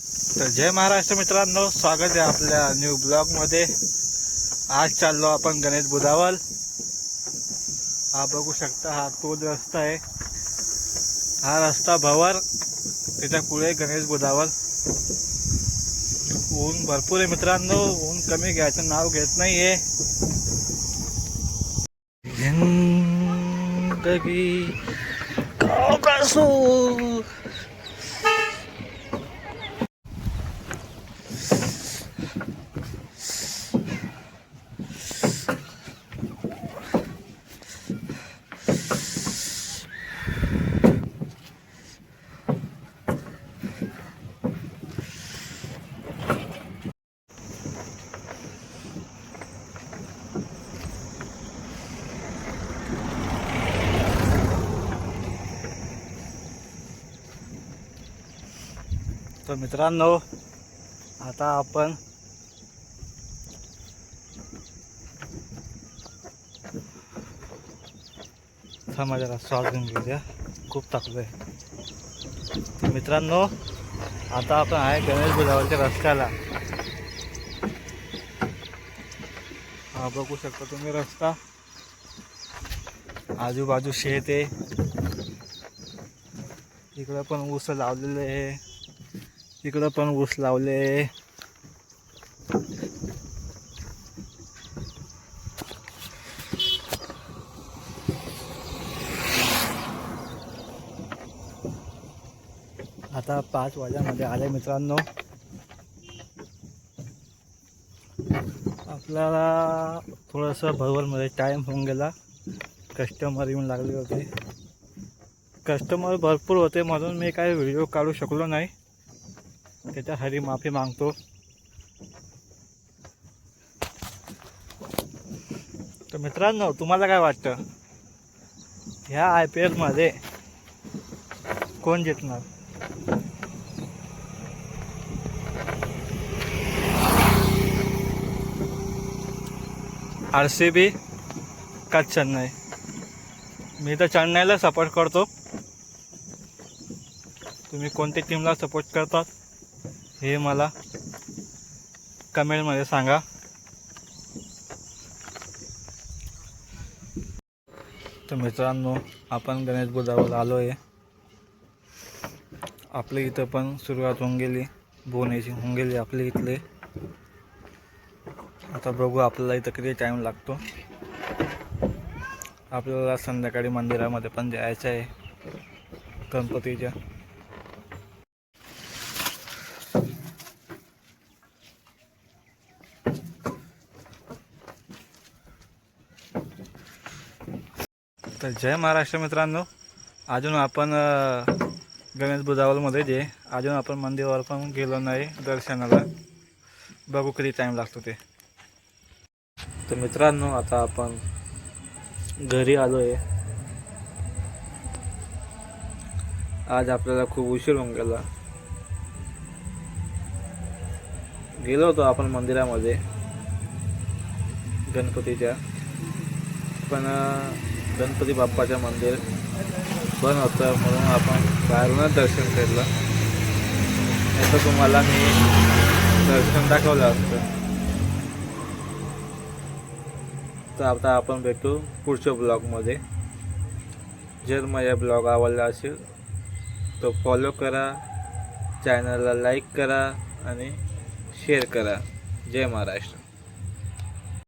तर जय महाराष्ट्र मित्रांनो, स्वागत आहे आपल्या न्यू ब्लॉगमध्ये। आज चाललो आपण गणेश बुधावल। हा बघू शकता, हा तोच रस्ता आहे। हा रस्ता भवर, त्याच्या पुढे गणेश बुधावल। ऊन भरपूर आहे मित्रांनो, ऊन कमी घ्यायचं नाव घेत नाहीये। जिंदगी का कसो। तर मित्रांनो, आता आपण जरा श्वास घेऊन घेऊया, खूप थकलोय। तर मित्रांनो, आता आपण आहे गणेश बुधावलच्या रस्त्याला। हा बघू शकता तुम्ही रस्ता, आजूबाजू शेत आहे। इकडं पण ऊस लावलेले आहे, इकडं पण ऊस लावले आहे। आता 5 वाजल्यामध्ये आले मित्रांनो। आपल्याला थोडंसं भरवलमध्ये टाईम होऊन गेला, कस्टमर येऊन लागले होते। कस्टमर भरपूर होते म्हणून मी काही व्हिडिओ काढू शकलो नाही, त्याच्यासाठी माफी मागतो। तर मित्रांनो, तुम्हाला काय वाटतं, ह्या IPL मध्ये कोण जिंकणार? RCB का चेन्नई? मी तर चेन्नईला सपोर्ट करतो। तुम्ही कोणत्या टीमला सपोर्ट करतात हे मला कमेंटमध्ये सांगा। तर मित्रांनो, आपण गणेश बुधावल आलो आहे। आपल्या इथं पण सुरुवात होऊन गेली, बोनायची होऊन गेली आपल्या इथले। आता बघू आपल्याला इथं किती टाईम लागतो। आपल्याला संध्याकाळी मंदिरामध्ये पण जायचं आहे गणपतीच्या। तर जय महाराष्ट्र मित्रांनो, अजून आपण गणेश बुधावलमध्ये जे अजून आपण मंदिरावर पण गेलो नाही दर्शनाला। बघू किती टाईम लागतो ते। तर मित्रांनो, आता आपण घरी आलो आहे। आज आपल्याला खूप उशीर होऊन गेला। गेलो होतो आपण मंदिरामध्ये गणपतीच्या, पण गणपती बाप्पाचं मंदिर बंद होतं म्हणून आपण बाहेरूनच दर्शन केलं। नाही तर तुम्हाला मी दर्शन दाखवलं असतं। तर आता आपण भेटू पुढच्या ब्लॉगमध्ये। जर माझा ब्लॉग आवडला असेल तर फॉलो करा, चॅनलला लाईक करा आणि शेअर करा। जय महाराष्ट्र।